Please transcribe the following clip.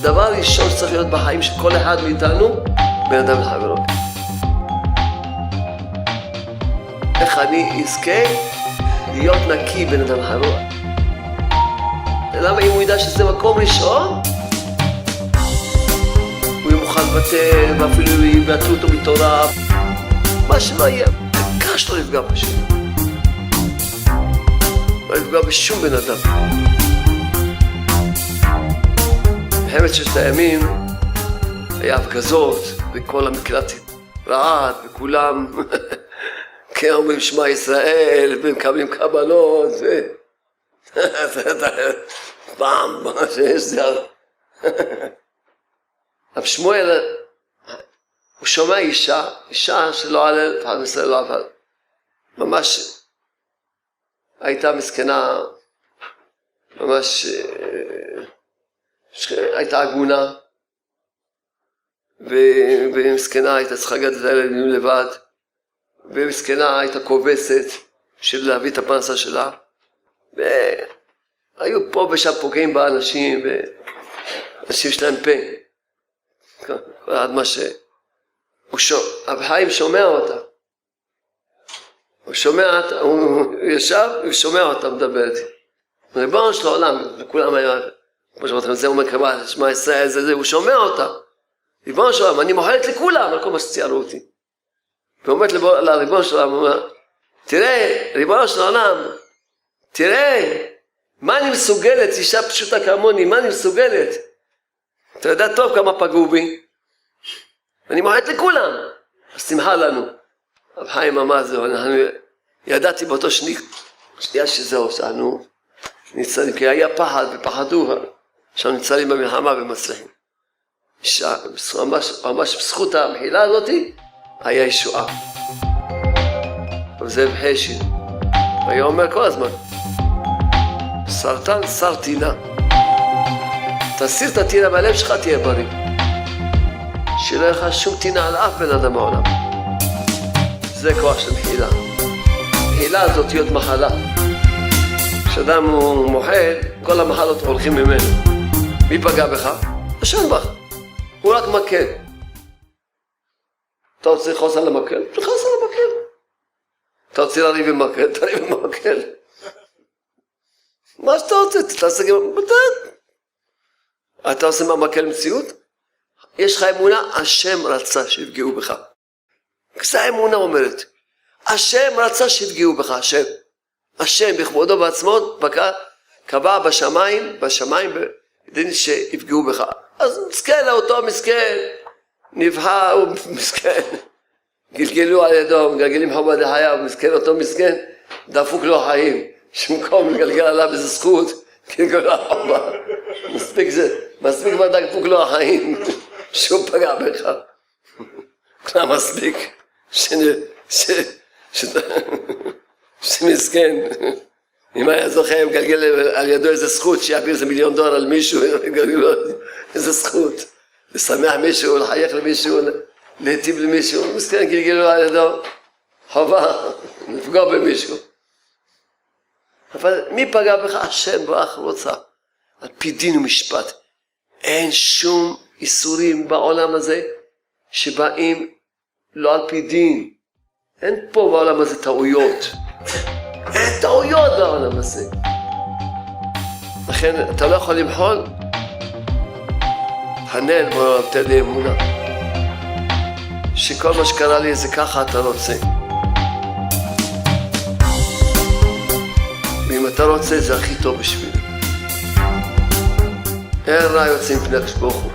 דבר ראשון שצריך להיות בחיים של כל אחד מאיתנו, בן אדם לחברו. איך אני אזכה להיות נקי בן אדם לחברו? למה אם הוא ידע שזה מקום ראשון, הוא יהיה מוכן לוותר, ואפילו יבטלו אותו מתורה, מה שלא יהיה, קש לא לפגע בשום. לא לפגע בשום בן אדם. במלחמת ששת הימים היה הפגזות, וכל המקלט רעד, וכולם כן אומרים שמע ישראל, ומקבלים קבלות, פעם, שיש זה... אבל שמואל, הוא שומע אישה שלא עלה, פעם ישראל לא עבד. ממש הייתה מסכנה, ממש הייתה עגונה, ומסכנה הייתה צריכה לגדל את הילדים לבד, ומסכנה הייתה כובסת של להביא את הפרנסה שלה, והיו פה ושם פוגעים באנשים, ואנשים שלהם פה. עד מה חיים שומע אותה. הוא ישב ושומע אותה מדברת. ריבונו של העולם, וכולם היה, כמו שאמרתם, זה אומר כמה, שמע ישראל, זה, הוא שומע אותה. ריבונו של העולם, אני מוחלת לכולם על כל מה שציירו אותי. ואומרת לריבונו של העולם, אומר, תראה, ריבונו של העולם, תראה, מה אני מסוגלת, אישה פשוטה כמוני, מה אני מסוגלת? אתה יודע טוב כמה פגעו בי. אני מוחלת לכולם. אז תמחה לנו. רב חיים אמר זהו, ידעתי באותו שנייה שזהו, שאנו ניצלים, כי היה פחד ופחדו, עכשיו ניצלים במלחמה ומצליחים. ממש בזכות המחילה הזאת, היה ישועה. וזה בחשין. היה אומר כל הזמן, סרטן, שר טינה. תסיר את הטינה בלב שלך, תהיה בריא. שלא יהיה לך שום טינה על אף בן אדם בעולם. זה כוח של מחילה. מחילה זאת להיות מחלה. כשאדם הוא מוחל, כל המחלות הולכים ממנו. מי פגע בך? השם בך. הוא רק מקל. אתה רוצה לכעוס על המקל? תכעוס על המקל. אתה רוצה לריב עם מקל? תריב עם מקל. מה שאתה רוצה, תעשה גם... אתה עושה מהמקל מציאות? יש לך אמונה, השם רצה שיפגעו בך. כזה האמונה אומרת. השם רצה שיפגעו בך, השם. השם בכבודו בעצמו קבע בשמיים, בדין שיפגעו בך. אז מסכן לאותו מסכן, נבחר, הוא מסכן. גלגלו על ידו, מגלגלים חובה דחיה, מסכן אותו מסכן, דפוק לו החיים. שמקום מגלגל עליו איזה זכות, גלגלו החובה. מספיק כבר דפוק לו החיים, שהוא פגע בך. כמה מספיק, שמסכן. אם היה זוכה, מגלגל על ידו איזה זכות, שיעביר איזה $1,000,000 על מישהו, גלגלו איזה זכות. לשמח מישהו, לחייך למישהו, להיטיב למישהו, מסכן גלגלו על ידו, חובה, לפגוע במישהו. אבל מי פגע בך? השם ברוך רוצה. על פי דין ומשפט. אין שום איסורים בעולם הזה שבאים לא על פי דין. אין פה בעולם הזה טעויות. אין טעויות בעולם הזה. לכן אתה לא יכול למחול. הנל בוא תן לי אמונה. שכל מה שקרה לי זה ככה אתה רוצה. ואם אתה רוצה זה הכי טוב בשבילי. אין רע יוצאים פני הקדוש ברוך הוא.